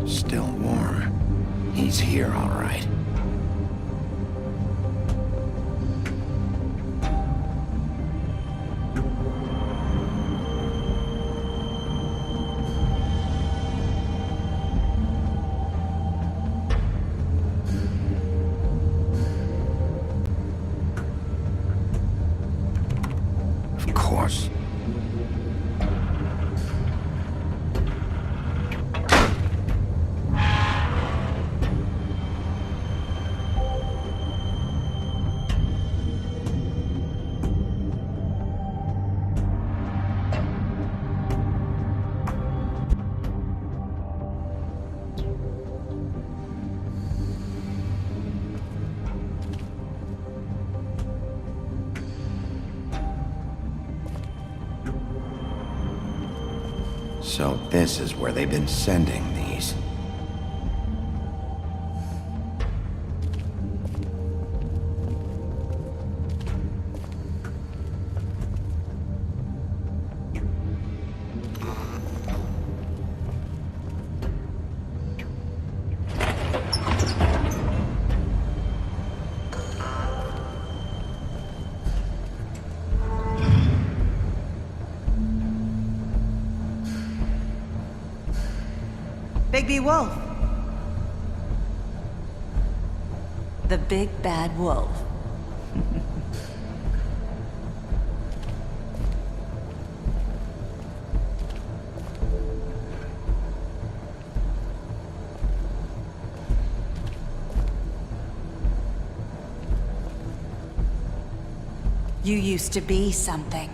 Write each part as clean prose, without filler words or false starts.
Still warm. He's here, all right. Of course. So this is where they've been sending these. Bigby Wolf. The big bad wolf. You used to be something.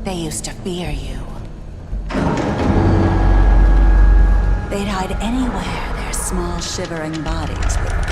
They used to fear you. They'd hide anywhere their small, shivering bodies would fit.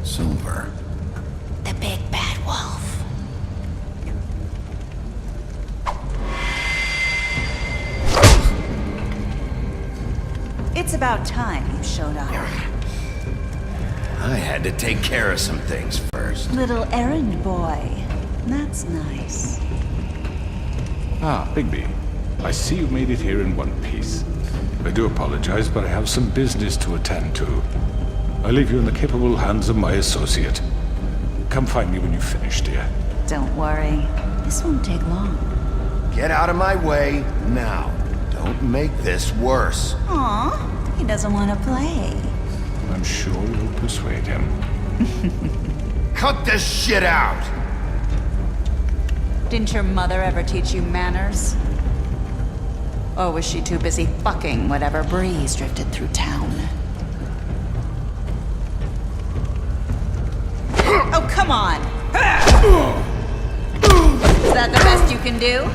Silver. The big bad wolf. It's about time you showed up. I had to take care of some things first. Little errand boy. That's nice. Ah, Bigby. I see you made it here in one piece. I do apologize, but I have some business to attend to. I leave you in the capable hands of my associate. Come find me when you've finished, dear. Don't worry. This won't take long. Get out of my way now. Don't make this worse. Aw, he doesn't want to play. I'm sure you'll persuade him. Cut this shit out! Didn't your mother ever teach you manners? Or was she too busy fucking whatever breeze drifted through town? Oh, come on! Is that the best you can do?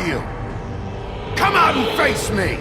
you? Come out and face me!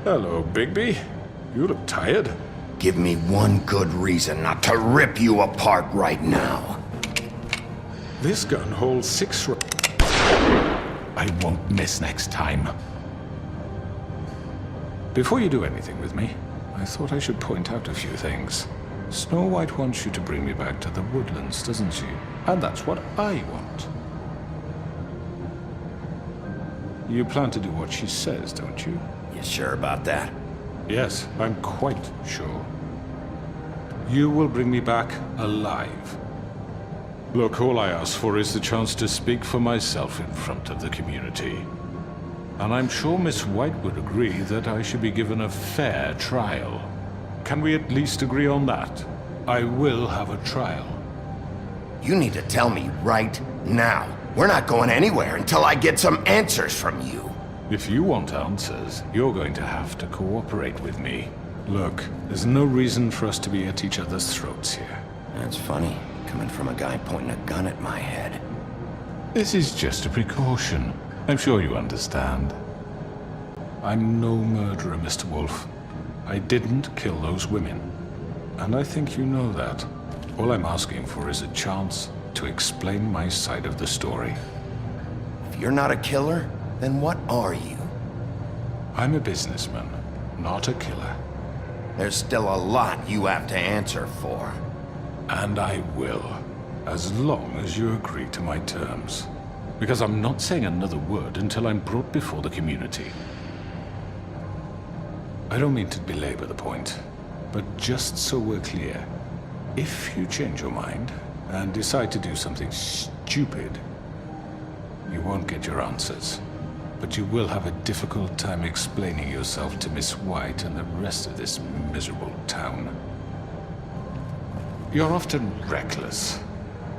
Hello, Bigby. You look tired. Give me one good reason not to rip you apart right now. This gun holds 6 I won't miss next time. Before you do anything with me, I thought I should point out a few things. Snow White wants you to bring me back to the woodlands, doesn't she? And that's what I want. You plan to do what she says, don't you? You sure about that? Yes, I'm quite sure. You will bring me back alive. Look, all I ask for is the chance to speak for myself in front of the community. And I'm sure Miss White would agree that I should be given a fair trial. Can we at least agree on that? I will have a trial. You need to tell me right now. We're not going anywhere until I get some answers from you. If you want answers, you're going to have to cooperate with me. Look, there's no reason for us to be at each other's throats here. That's funny, coming from a guy pointing a gun at my head. This is just a precaution. I'm sure you understand. I'm no murderer, Mr. Wolf. I didn't kill those women. And I think you know that. All I'm asking for is a chance to explain my side of the story. If you're not a killer, then what are you? I'm a businessman, not a killer. There's still a lot you have to answer for. And I will, as long as you agree to my terms. Because I'm not saying another word until I'm brought before the community. I don't mean to belabor the point, but just so we're clear, if you change your mind and decide to do something stupid, you won't get your answers. But you will have a difficult time explaining yourself to Miss White and the rest of this miserable town. You're often reckless,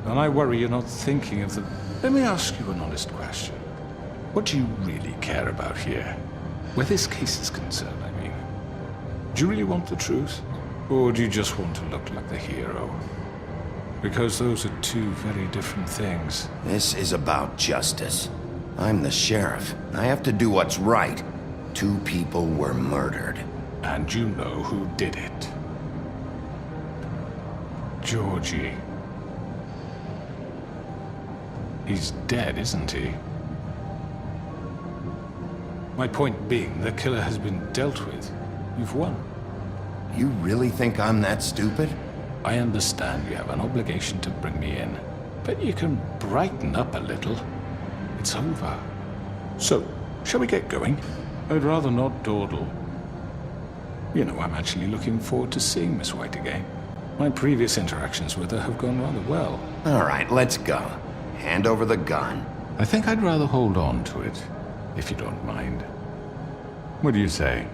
and I worry you're not thinking of the... Let me ask you an honest question. What do you really care about here? Where this case is concerned, I mean. Do you really want the truth? Or do you just want to look like the hero? Because those are two very different things. This is about justice. I'm the sheriff. I have to do what's right. 2 people were murdered. And you know who did it. Georgie. He's dead, isn't he? My point being, the killer has been dealt with. You've won. You really think I'm that stupid? I understand you have an obligation to bring me in, but you can brighten up a little. It's over. So, shall we get going? I'd rather not dawdle. You know, I'm actually looking forward to seeing Miss White again. My previous interactions with her have gone rather well. All right, let's go. Hand over the gun. I think I'd rather hold on to it, if you don't mind. What do you say?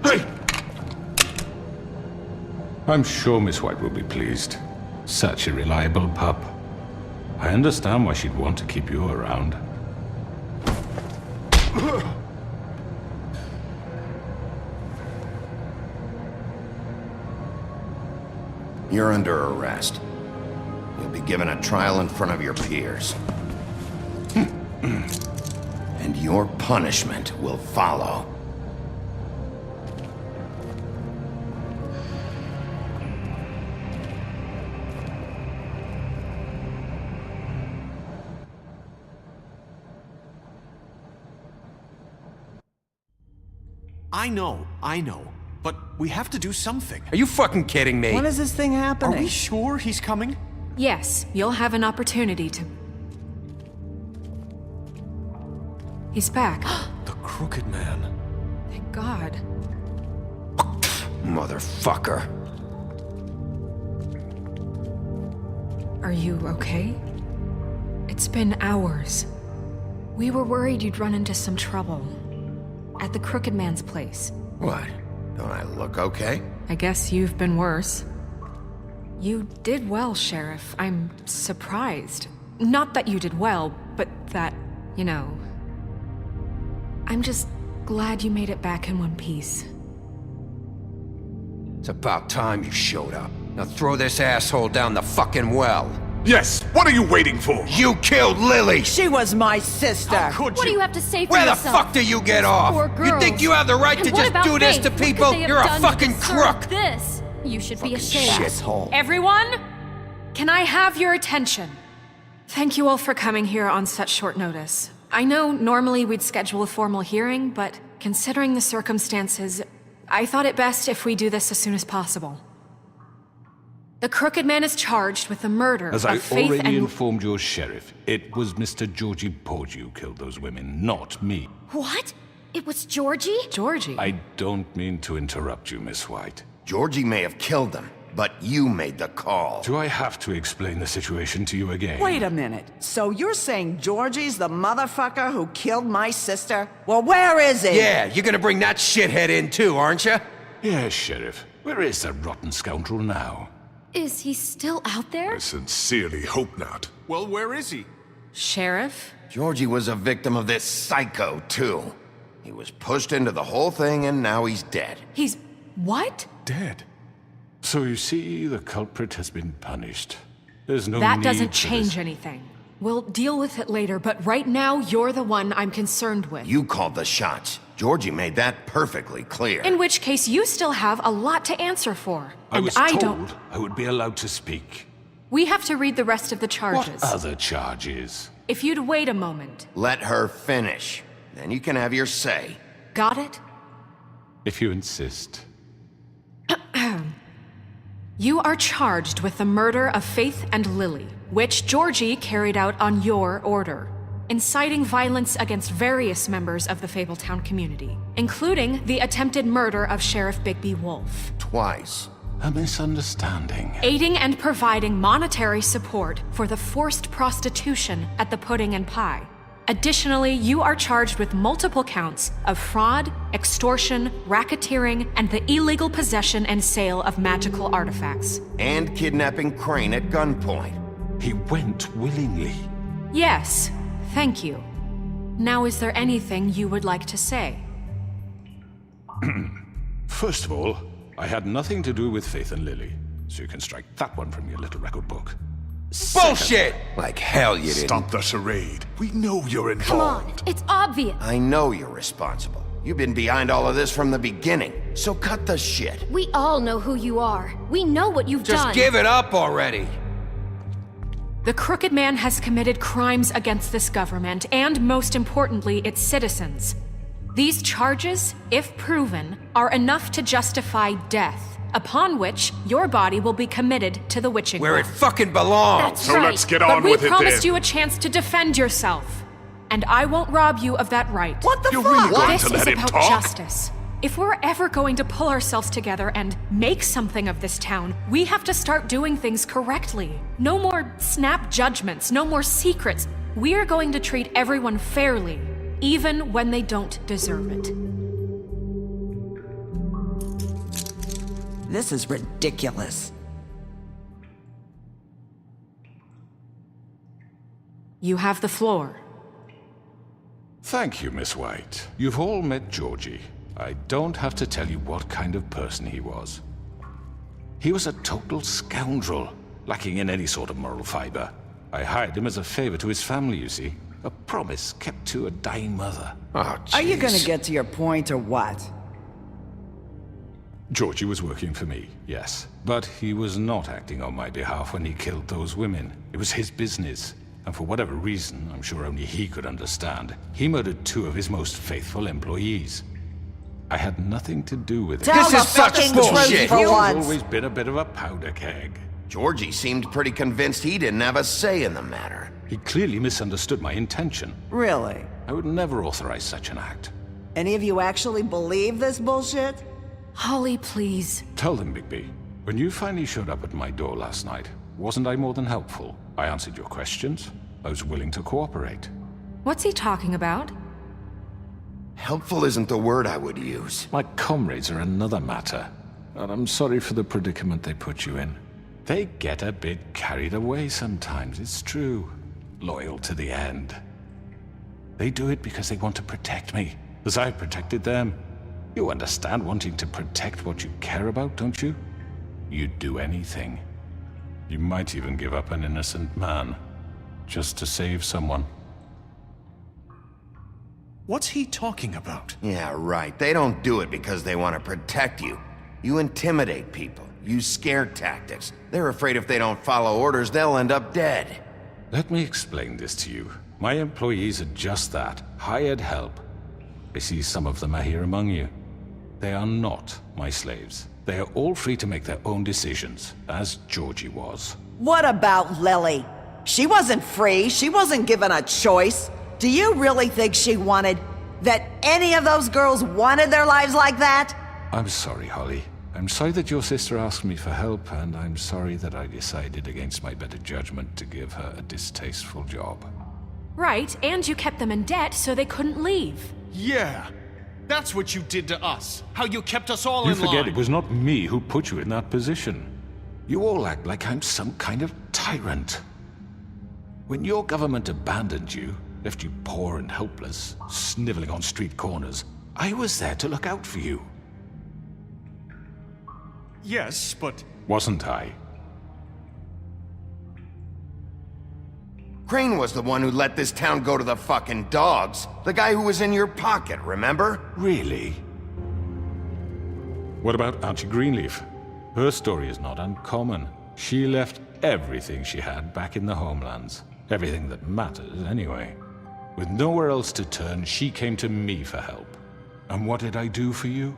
Hey! I'm sure Miss White will be pleased. Such a reliable pup. I understand why she'd want to keep you around. You're under arrest. You'll be given a trial in front of your peers. And your punishment will follow. I know. But we have to do something. Are you fucking kidding me? When is this thing Are happening? we sure he's coming? Yes, you'll have an opportunity to... He's back. The Crooked Man. Thank God. Motherfucker. Are you okay? It's been hours. We were worried you'd run into some trouble. At the Crooked Man's place. What? Don't I look okay? I guess you've been worse. You did well, Sheriff. I'm surprised. Not that you did well, but that, you know... I'm just glad you made it back in one piece. It's about time you showed up. Now throw this asshole down the fucking well. Yes, what are you waiting for? You killed Lily! She was my sister. How could What do you? you have to say for Where the yourself? fuck do you get off? Poor You girls. think you have the right And to what just about do this Faith? to What could people? they have You're a done to fucking deserve crook! This. You should be ashamed. Shithole. Everyone, can I have your attention? Thank you all for coming here on such short notice. I know normally we'd schedule a formal hearing, but considering the circumstances, I thought it best if we do this as soon as possible. The Crooked Man is charged with the murder As of I Faith already and... informed your sheriff, it was Mr. Georgie Porgy who killed those women, not me. What? It was Georgie? Georgie. I don't mean to interrupt you, Miss White. Georgie may have killed them, but you made the call. Do I have to explain the situation to you again? Wait a minute. So you're saying Georgie's the motherfucker who killed my sister? Well, where is he? Yeah, you're gonna bring that shithead in too, aren't you? Yes, Sheriff. Where is that rotten scoundrel now? Is he still out there? I sincerely hope not. Well, where is he? Sheriff? Georgie was a victim of this psycho, too. He was pushed into the whole thing and now he's dead. He's... what? Dead. So you see, the culprit has been punished. There's no That need doesn't for change this. anything. We'll deal with it later, but right now, you're the one I'm concerned with. You called the shots. Georgie made that perfectly clear. In which case, you still have a lot to answer for. I And was told don't. I would be allowed to speak. We have to read the rest of the charges. What other charges? If you'd wait a moment. Let her finish. Then you can have your say. Got it? If you insist. You are charged with the murder of Faith and Lily, which Georgie carried out on your order, inciting violence against various members of the Fabletown community, including the attempted murder of Sheriff Bigby Wolf, Twice. A misunderstanding. aiding and providing monetary support for the forced prostitution at the Pudding and Pie. Additionally, you are charged with multiple counts of fraud, extortion, racketeering, and the illegal possession and sale of magical artifacts. And kidnapping Crane at gunpoint. He went willingly. Yes, thank you. Now, is there anything you would like to say? First of all, I had nothing to do with Faith and Lily, so you can strike that one from your little record book. Bullshit! Like hell you didn't. Stop the charade. We know you're Come on, involved. it's obvious. I know you're responsible. You've been behind all of this from the beginning. So cut the shit. We all know who you are. We know what you've done. Just give it up already. The Crooked Man has committed crimes against this government and, most importantly, its citizens. These charges, if proven, are enough to justify death, upon which your body will be committed to the witching Where it well. fucking belongs. That's So right. let's get But on we with it promised then. you a chance to defend yourself, and I won't rob you of that right. What the You're fuck? really going This to is let him about talk? justice. If we're ever going to pull ourselves together and make something of this town, we have to start doing things correctly. No more snap judgments, no more secrets. We are going to treat everyone fairly, even when they don't deserve it. This is ridiculous. You have the floor. Thank you, Miss White. You've all met Georgie. I don't have to tell you what kind of person he was. He was a total scoundrel, lacking in any sort of moral fiber. I hired him as a favor to his family, you see. A promise kept to a dying mother. Oh, Are you gonna jeez. get to your point or what? Georgie was working for me, yes. But he was not acting on my behalf when he killed those women. It was his business. And for whatever reason, I'm sure only he could understand, he murdered 2 of his most faithful employees. I had nothing to do with it. Tell This the is such fucking bullshit. truth for He's once. always been a bit of a powder keg. Georgie seemed pretty convinced he didn't have a say in the matter. He clearly misunderstood my intention. Really? I would never authorize such an act. Any of you actually believe this bullshit? Holly, please. Tell them, Bigby, when you finally showed up at my door last night, wasn't I more than helpful? I answered your questions. I was willing to cooperate. What's he talking about? Helpful isn't the word I would use. My comrades are another matter, and I'm sorry for the predicament they put you in. They get a bit carried away sometimes, it's true. Loyal to the end. They do it because they want to protect me, as I protected them. You understand wanting to protect what you care about, don't you? You'd do anything. You might even give up an innocent man, just to save someone. What's he talking about? Yeah, right. They don't do it because they want to protect you. You intimidate people, use scare tactics. They're afraid if they don't follow orders, they'll end up dead. Let me explain this to you. My employees are just that, hired help. I see some of them are here among you. They are not my slaves. They are all free to make their own decisions, as Georgie was. What about Lily? She wasn't free. She wasn't given a choice. Do you really think she wanted... that any of those girls wanted their lives like that? I'm sorry, Holly. I'm sorry that your sister asked me for help, and I'm sorry that I decided against my better judgment to give her a distasteful job. Right, and you kept them in debt so they couldn't leave. Yeah, that's what you did to us. How you kept us all You in line. forget it was not me who put you in that position. You all act like I'm some kind of tyrant. When your government abandoned you, left you poor and helpless, sniveling on street corners, I was there to look out for you. Yes, but... Wasn't I? Crane was the one who let this town go to the fucking dogs. The guy who was in your pocket, remember? Really? What about Archie Greenleaf? Her story is not uncommon. She left everything she had back in the homelands. Everything that matters, anyway. With nowhere else to turn, she came to me for help. And what did I do for you?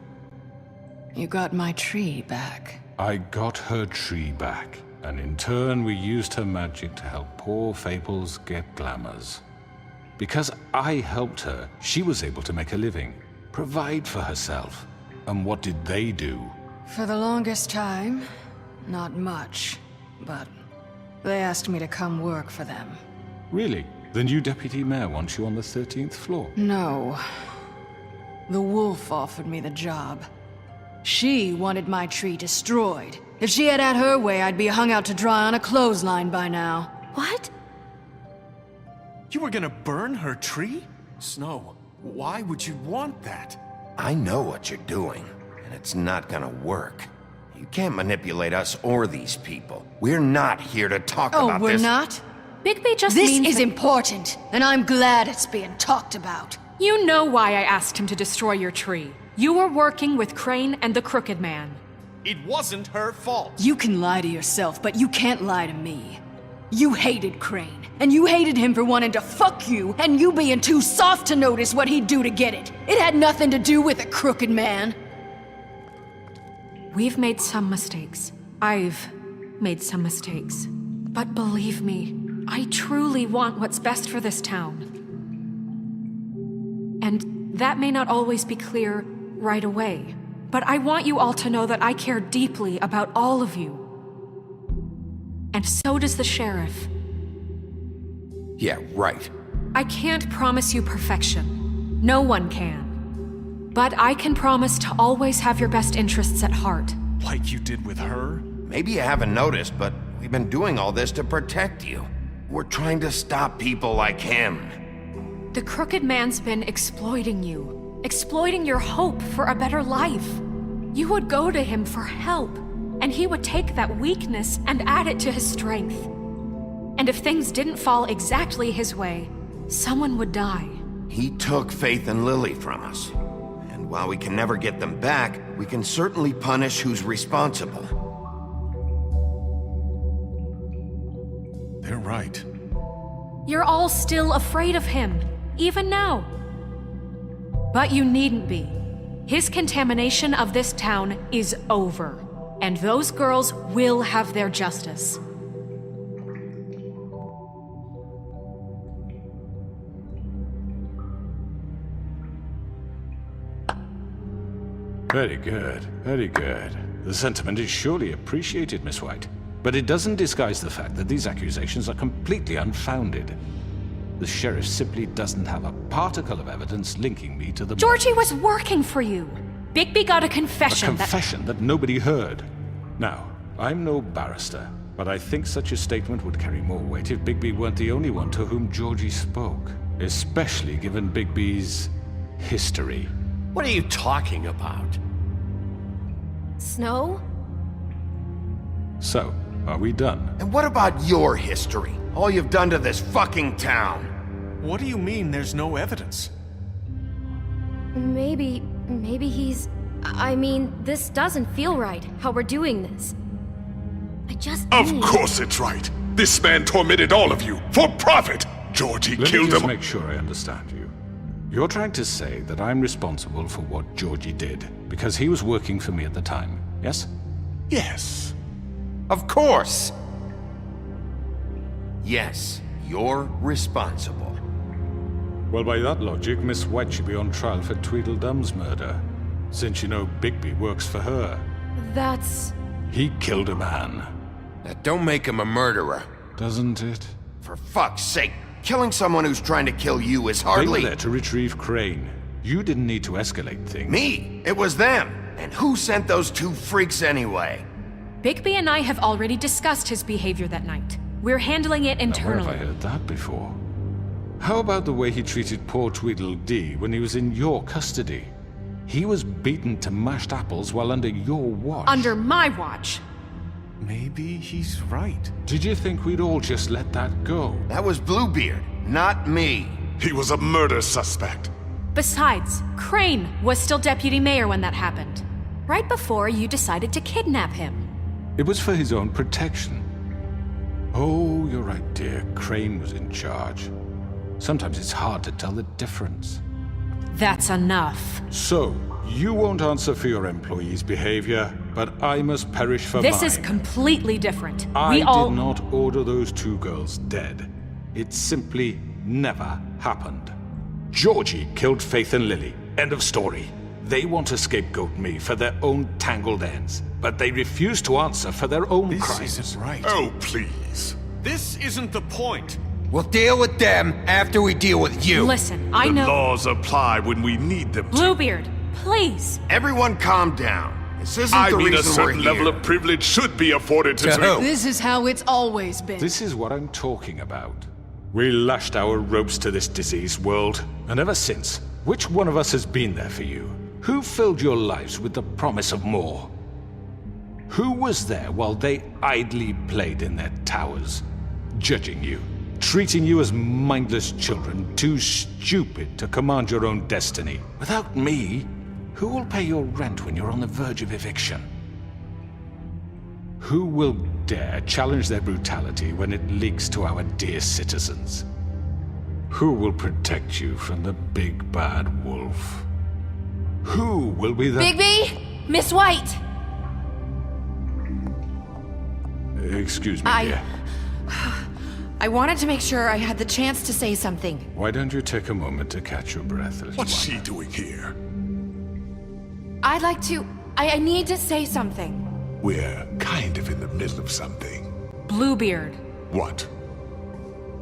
You got my tree back. I got her tree back, and in turn we used her magic to help poor Fables get glamours. Because I helped her, she was able to make a living, provide for herself. And what did they do? For the longest time, not much. But they asked me to come work for them. Really? The new deputy mayor wants you on the 13th floor? No. The wolf offered me the job. She wanted my tree destroyed. If she had her way, I'd be hung out to dry on a clothesline by now. What? You were gonna burn her tree? Snow, why would you want that? I know what you're doing, and it's not gonna work. You can't manipulate us or these people. We're not here to talk about Oh, this. we're not? Bigby just This means is that- important, and I'm glad it's being talked about. You know why I asked him to destroy your tree. You were working with Crane and the Crooked Man. It wasn't her fault. You can lie to yourself, but you can't lie to me. You hated Crane, and you hated him for wanting to fuck you, and you being too soft to notice what he'd do to get it. It had nothing to do with the Crooked Man. We've made some mistakes. I've made some mistakes. But believe me, I truly want what's best for this town. And that may not always be clear right away, but I want you all to know that I care deeply about all of you. And so does the sheriff. Yeah, right. I can't promise you perfection. No one can. But I can promise to always have your best interests at heart. Like you did with her? Maybe you haven't noticed, but we've been doing all this to protect you. We're trying to stop people like him. The Crooked Man's been exploiting you, exploiting your hope for a better life. You would go to him for help, and he would take that weakness and add it to his strength. And if things didn't fall exactly his way, someone would die. He took Faith and Lily from us. And while we can never get them back, we can certainly punish who's responsible. They're right. You're all still afraid of him, even now. But you needn't be. His contamination of this town is over, and those girls will have their justice. Very good, very good. The sentiment is surely appreciated, Miss White. But it doesn't disguise the fact that these accusations are completely unfounded. The sheriff simply doesn't have a particle of evidence linking me to the... Georgie was working for you. Bigby got a confession A confession that nobody heard. Now, I'm no barrister, but I think such a statement would carry more weight if Bigby weren't the only one to whom Georgie spoke. Especially given Bigby's history. What are you talking about? Snow? So, Are we done? And what about your history? All you've done to this fucking town? What do you mean there's no evidence? Maybe he's... I mean, this doesn't feel right, how we're doing this. I just Of need... course it's right. This man tormented all of you for profit. Georgie Let me killed just him. make sure I understand you. You're trying to say that I'm responsible for what Georgie did because he was working for me at the time, yes? Yes. Of course! Yes, you're responsible. Well, by that logic, Miss White should be on trial for Tweedledum's murder, since you know Bigby works for her. That's... He killed a man, That don't make him a murderer. doesn't it? For fuck's sake, killing someone who's trying to kill you is They hardly... were there to retrieve Crane. You didn't need to escalate things. Me! It was them! And who sent those two freaks anyway? Bigby and I have already discussed his behavior that night. We're handling it Now, where internally. have I heard that before? How about the way he treated poor Tweedledee when he was in your custody? He was beaten to mashed apples while under your watch. Under my watch. Maybe he's right. Did you think we'd all just let that go? That was Bluebeard, not me. He was a murder suspect. Besides, Crane was still deputy mayor when that happened. Right before you decided to kidnap him. It was for his own protection. Oh, you're right, dear. Crane was in charge. Sometimes it's hard to tell the difference. That's enough. So, you won't answer for your employees' behavior, but I must perish for This mine. is completely different. I We all... did not order those two girls dead. It simply never happened. Georgie killed Faith and Lily. End of story. They want to scapegoat me for their own tangled ends, but they refuse to answer for their own This crimes. isn't right. Oh, please. This isn't the point. We'll deal with them after we deal with you. Listen, I The know... laws apply when we need them to. Bluebeard, please. Everyone calm down. This isn't I the mean, a reason we're certain here. level of privilege should be afforded to... To who? This is how it's always been. This is what I'm talking about. We lashed our ropes to this diseased world, and ever since, which one of us has been there for you? Who filled your lives with the promise of more? Who was there while they idly played in their towers, judging you, treating you as mindless children, too stupid to command your own destiny? Without me, who will pay your rent when you're on the verge of eviction? Who will dare challenge their brutality when it leaks to our dear citizens? Who will protect you from the big bad wolf? Who will be the... Bigby? Miss White! Excuse me, dear. I wanted to make sure I had the chance to say something. Why don't you take a moment to catch your breath, little What's one? she doing here? I'd like to... I need to say something. We're kind of in the middle of something. Bluebeard. What?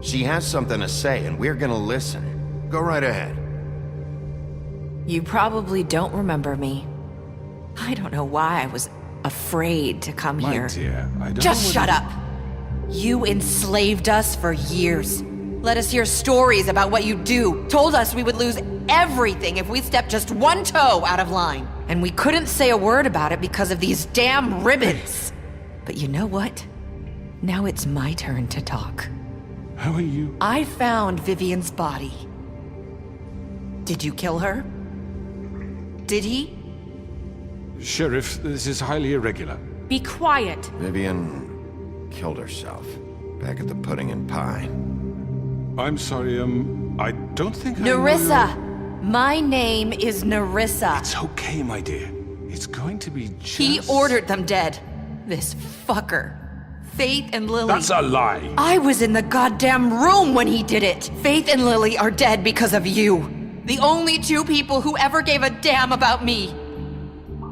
She has something to say, and we're gonna listen. Go right ahead. You probably don't remember me. I don't know why I was afraid to come My here. dear, I don't Just know shut up! You enslaved us for years. Let us hear stories about what you do. Told us we would lose everything if we stepped just one toe out of line. And we couldn't say a word about it because of these damn ribbons. But you know what? Now it's my turn to talk. How are you? I found Vivian's body. Did you kill her? Did he? Sheriff, this is highly irregular. Be quiet. Vivian killed herself back at the Pudding and Pie. I'm sorry, I don't think I know Nerissa! My name is Nerissa. It's okay, my dear. It's going to be just... He ordered them dead. This fucker. Faith and Lily. That's a lie! I was in the goddamn room when he did it. Faith and Lily are dead because of you. The only two people who ever gave a damn about me.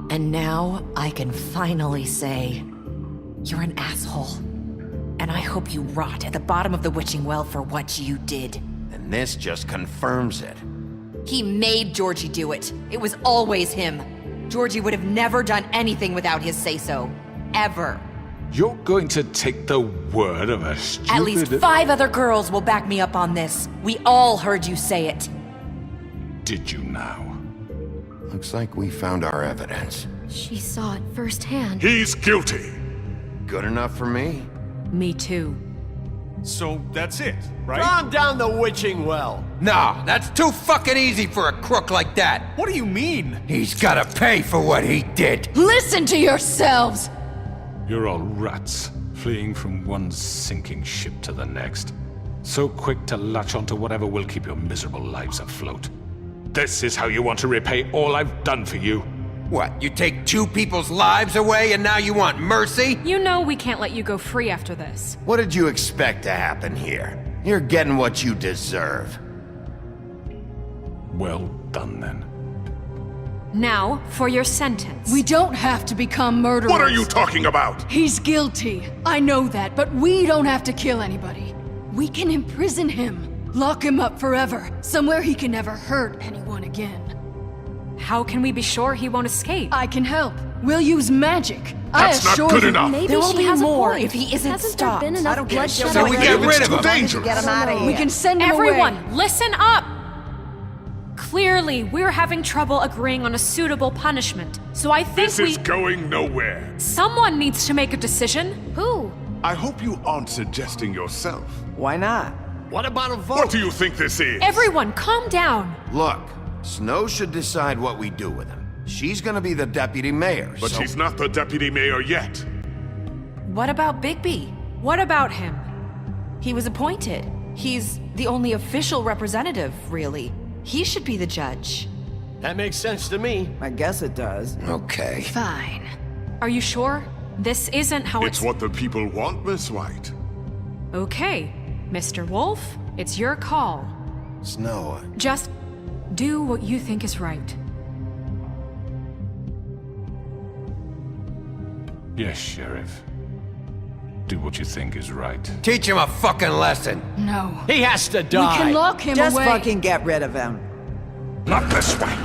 And now I can finally say, you're an asshole. And I hope you rot at the bottom of the witching well for what you did. And this just confirms it. He made Georgie do it. It was always him. Georgie would have never done anything without his say-so. Ever. You're going to take the word of a stupid... At least 5 other girls will back me up on this. We all heard you say it. Did you now? Looks like we found our evidence. She saw it firsthand. He's guilty. good enough for me. Me too. So that's it, right? Calm down the witching well. No, that's too fucking easy for a crook like that. What do you mean? He's gotta pay for what he did. Listen to yourselves! You're all rats, fleeing from one sinking ship to the next. So quick to latch onto whatever will keep your miserable lives afloat. This is how you want to repay all I've done for you? What, you take two people's lives away and now you want mercy? You know we can't let you go free after this. What did you expect to happen here? You're getting what you deserve. Well done, then. Now, for your sentence. We don't have to become murderers. What are you talking about? He's guilty. I know that, but we don't have to kill anybody. We can imprison him. Lock him up forever. Somewhere he can never hurt anyone again. How can we be sure he won't escape? I can help. We'll use magic. That's I not assure good you. enough. Maybe There will she be has a more point. if he isn't Hasn't stopped. there been enough I don't care. bloodshed So we already? get rid of him. It's too dangerous. Get him out of here. We can send him Everyone, away. listen up! Clearly, we're having trouble agreeing on a suitable punishment. So I think This is going nowhere. someone needs to make a decision. Who? I hope you aren't suggesting yourself. Why not? What about a vote? What do you think this is? Everyone, calm down. Look, Snow should decide what we do with him. She's gonna be the deputy mayor, But so... she's not the deputy mayor yet. What about Bigby? What about him? He was appointed. He's the only official representative, really. He should be the judge. That makes sense to me. I guess it does. Okay. Fine. Are you sure? This isn't how It's what the people want, Miss White. Okay, Mr. Wolf, it's your call. Snow, Just do what you think is right. Yes, Sheriff. Do what you think is right. Teach him a fucking lesson. No. He has to We die. can lock him Just away. fucking get rid of him. Not this way.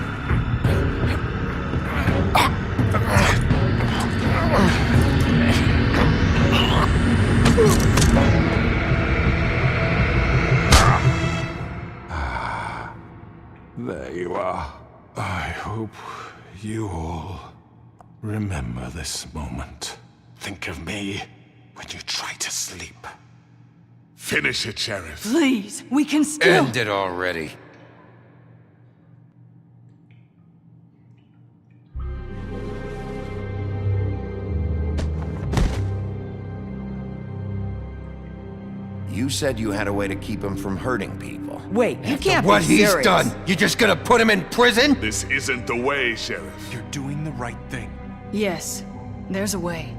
There you are. I hope you all remember this moment. Think of me when you try to sleep. Finish it, Sheriff. Please, we can still. End it already. you said you had a way to keep him from hurting people. Wait, you can't What be he's serious. done, you just gonna put him in prison? This isn't the way, Sheriff. You're doing the right thing. Yes, there's a way.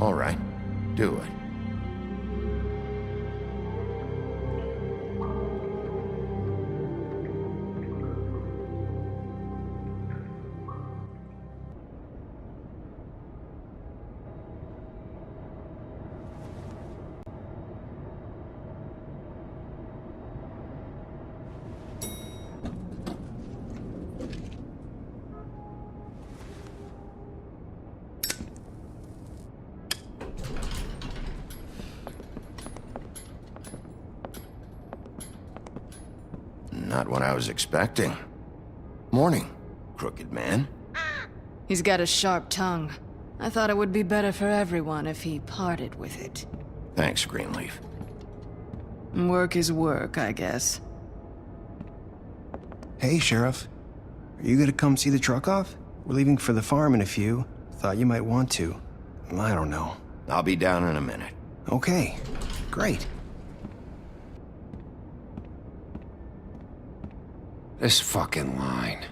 All right, do it. Not what I was expecting. Morning, crooked man. He's got a sharp tongue. I thought it would be better for everyone if he parted with it. Thanks, Greenleaf. Work is work, I guess. Hey, Sheriff. Are you gonna come see the truck off? We're leaving for the farm in a few. Thought you might want to. I don't know. I'll be down in a minute. Okay, great. This fucking line.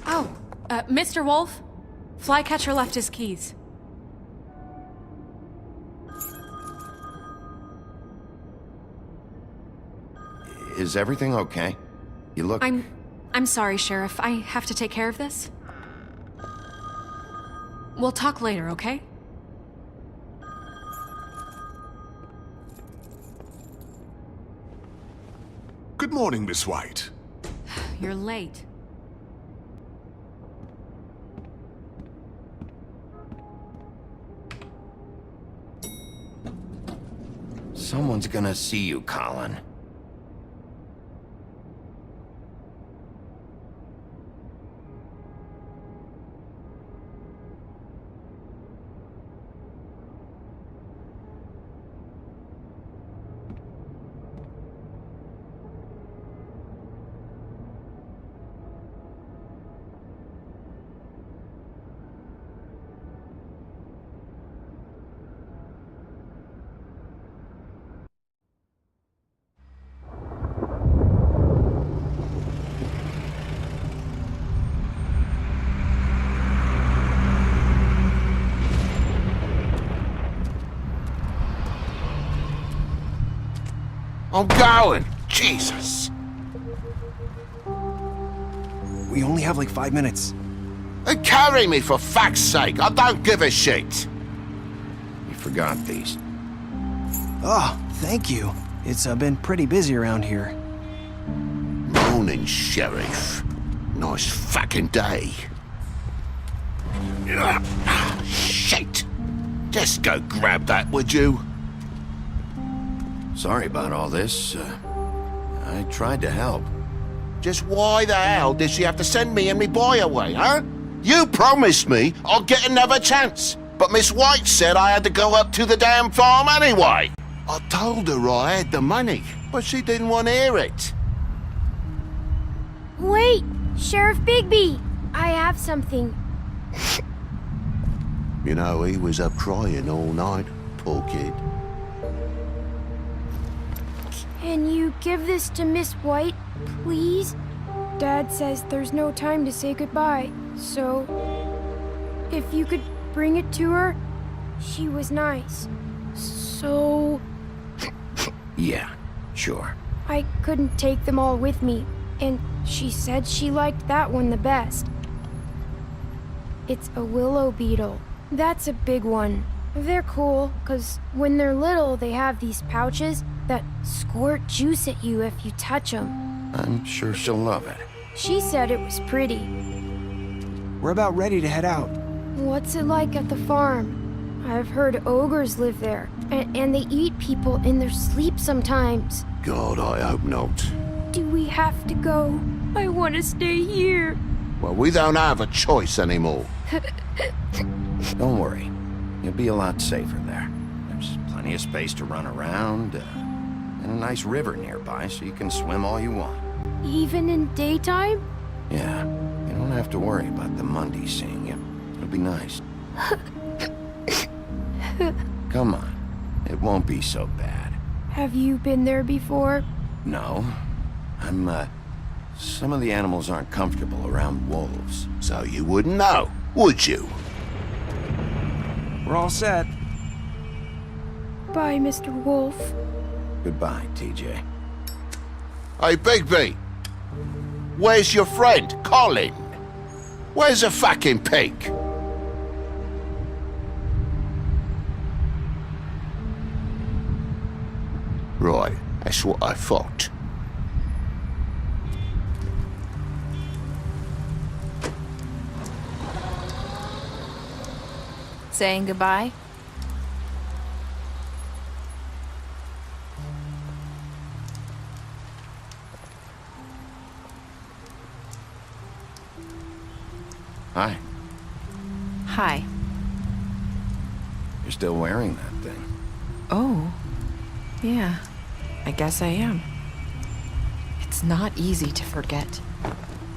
Oh, Mr. Wolf, Flycatcher left his keys. Is everything okay? You look... I'm sorry, Sheriff. I have to take care of this. We'll talk later, okay? Good morning, Miss White. You're late. Someone's gonna see you, Colin. I'm going. Jesus. We only have like 5 minutes. Carry me for fuck's sake. I don't give a shit. You forgot these. Oh, thank you. It's been pretty busy around here. Morning, Sheriff. Nice fucking day. Shit. Just go grab that, would you? Sorry about all this. I tried to help. Just why the hell did she have to send me and me boy away, huh? You promised me I'll get another chance, but Miss White said I had to go up to the damn farm anyway. I told her I had the money, but she didn't want to hear it. Wait, Sheriff Bigby, I have something. You know, he was up crying all night, poor kid. Can you give this to Miss White, please? Dad says there's no time to say goodbye, so if you could bring it to her, she was nice. So Yeah, sure. I couldn't take them all with me, and she said she liked that one the best. It's a willow beetle. That's a big one. They're cool, 'cause when they're little, they have these pouches that squirt juice at you if you touch them. I'm sure she'll love it. She said it was pretty. We're about ready to head out. What's it like at the farm? I've heard ogres live there, and they eat people in their sleep sometimes. God, I hope not. Do we have to go? I want to stay here. Well, we don't have a choice anymore. Don't worry. You'll be a lot safer there. There's plenty of space to run around, and a nice river nearby so you can swim all you want. Even in daytime? Yeah, you don't have to worry about the Mundy seeing you. It'll be nice. Come on. It won't be so bad. Have you been there before? No. Some of the animals aren't comfortable around wolves. So you wouldn't know, would you? We're all set. Bye, Mr. Wolf. Goodbye, TJ. Hey, Bigby. Where's your friend, Colin? Where's the fucking pig? Right, that's what I thought. Saying goodbye? Hi. Hi. You're still wearing that thing. Oh, yeah, I guess I am. It's not easy to forget.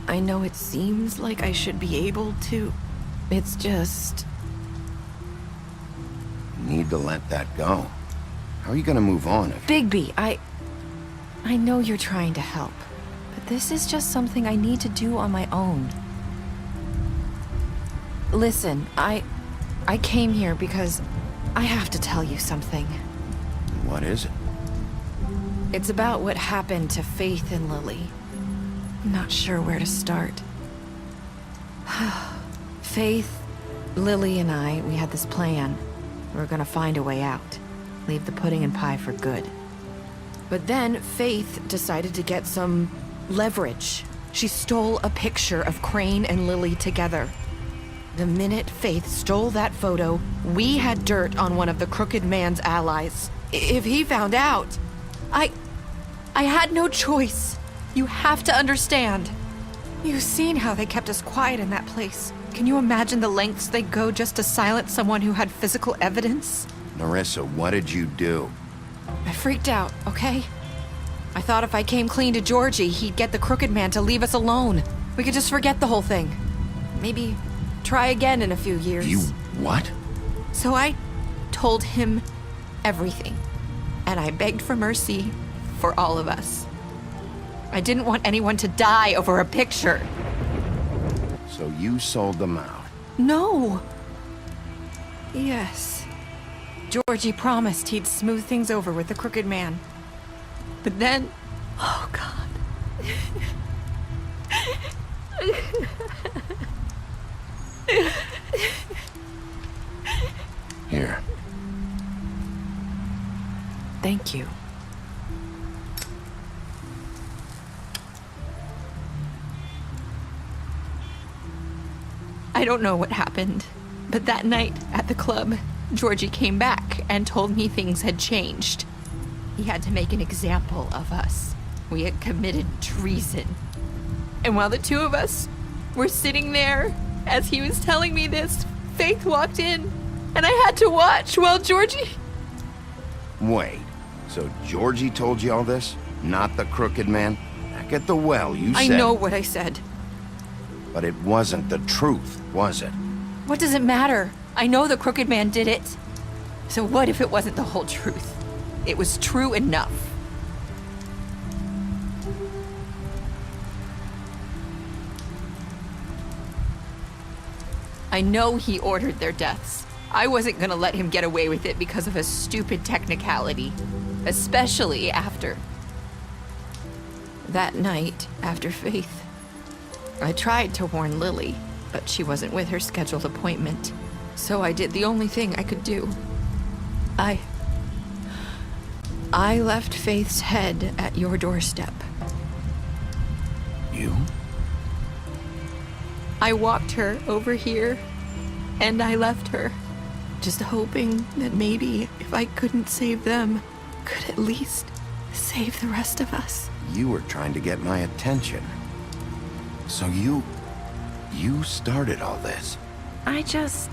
I know it seems like I should be able to. It's just... You need to let that go. How are you gonna move on if... Bigby, I know you're trying to help, but this is just something I need to do on my own. Listen, I came here because I have to tell you something. What is it? It's about what happened to Faith and Lily. I'm not sure where to start. Faith, Lily, and I, we had this plan. We were gonna find a way out. Leave the pudding and pie for good. But then Faith decided to get some leverage. She stole a picture of Crane and Lily together. The minute Faith stole that photo, we had dirt on one of the Crooked Man's allies. if he found out, I had no choice. You have to understand. You've seen how they kept us quiet in that place. Can you imagine the lengths they go just to silence someone who had physical evidence? Nerissa, what did you do? I freaked out, okay? I thought if I came clean to Georgie, he'd get the Crooked Man to leave us alone. We could just forget the whole thing. Maybe try again in a few years. You what? So I told him everything. And I begged for mercy for all of us. I didn't want anyone to die over a picture. So you sold them out? No. Yes. Georgie promised he'd smooth things over with the Crooked Man. But then... Oh, God. Here. Thank you. I don't know what happened, but that night at the club, Georgie came back and told me things had changed. He had to make an example of us. We had committed treason. And while the two of us were sitting there, as he was telling me this, Faith walked in, and I had to watch while Georgie... Wait, so Georgie told you all this? Not the Crooked Man? Back at the well, you said... I know what I said. But it wasn't the truth, was it? What does it matter? I know the Crooked Man did it. So what if it wasn't the whole truth? It was true enough. I know he ordered their deaths. I wasn't gonna let him get away with it because of a stupid technicality. Especially after... that night, after Faith. I tried to warn Lily, but she wasn't with her scheduled appointment. So I did the only thing I could do. I left Faith's head at your doorstep. You? I walked her over here, and I left her, just hoping that maybe if I couldn't save them, could at least save the rest of us. You were trying to get my attention. So you started all this. I just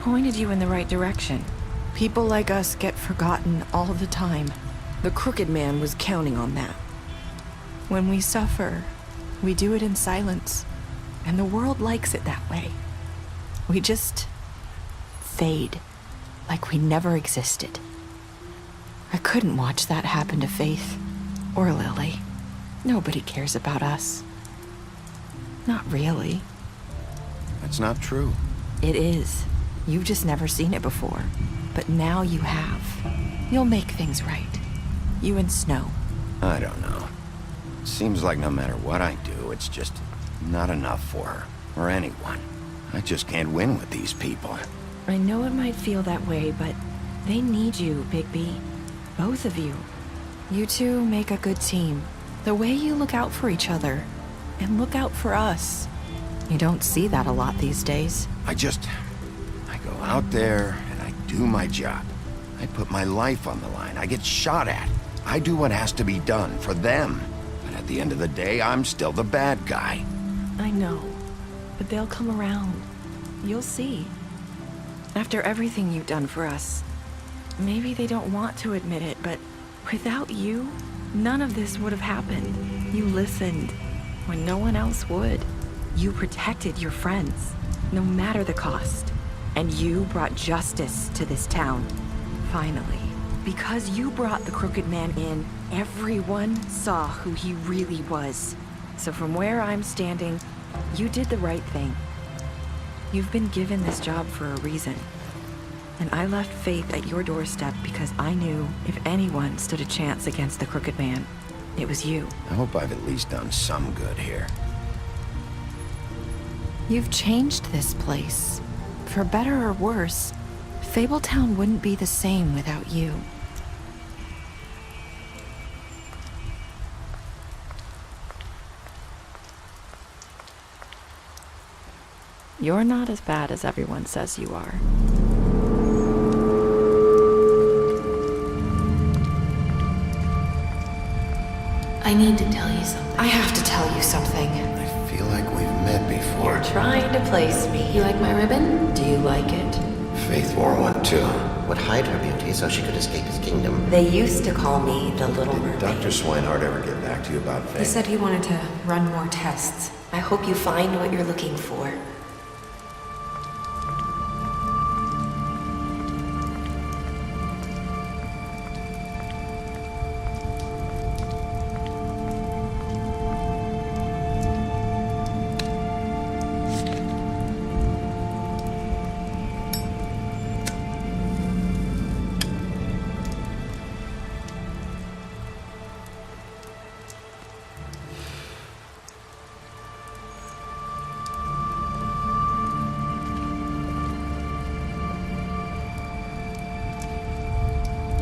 pointed you in the right direction. People like us get forgotten all the time. The Crooked Man was counting on that. When we suffer, we do it in silence, and the world likes it that way. We just fade, like we never existed. I couldn't watch that happen to Faith, or Lily. Nobody cares about us. Not really. That's not true. It is. You've just never seen it before. But now you have. You'll make things right. You and Snow. I don't know. Seems like no matter what I do, it's just not enough for her, or anyone. I just can't win with these people. I know it might feel that way, but they need you, Bigby. Both of you. You two make a good team. The way you look out for each other, and look out for us. You don't see that a lot these days. I go out there and I do my job. I put my life on the line. I get shot at. I do what has to be done for them. But at the end of the day, I'm still the bad guy. I know, but they'll come around. You'll see. After everything you've done for us, maybe they don't want to admit it, but without you, none of this would have happened. You listened when no one else would. You protected your friends, no matter the cost. And you brought justice to this town, finally. Because you brought the Crooked Man in, everyone saw who he really was. So from where I'm standing, you did the right thing. You've been given this job for a reason. And I left Faith at your doorstep because I knew if anyone stood a chance against the Crooked Man, it was you. I hope I've at least done some good here. You've changed this place. For better or worse, Fabletown wouldn't be the same without you. You're not as bad as everyone says you are. I need to tell you something. I have to tell you something. I feel like we've met before. You're trying to place me. You like my ribbon? Do you like it? Faith wore one too. Would hide her beauty so she could escape his kingdom. They used to call me the Little Mermaid. Dr. Swinehart ever get back to you about Faith? He said he wanted to run more tests. I hope you find what you're looking for.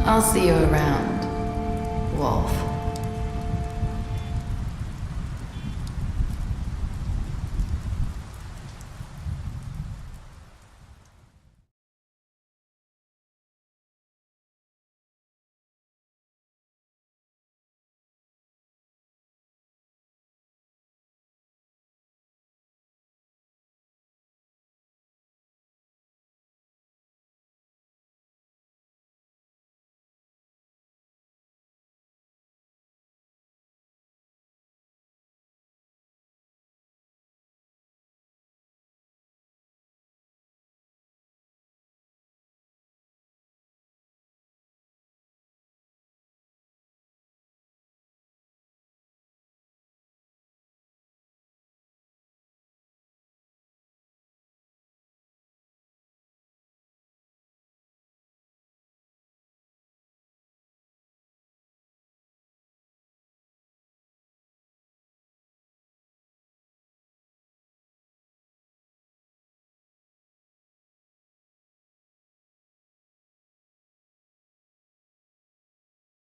I'll see you around, Wolf.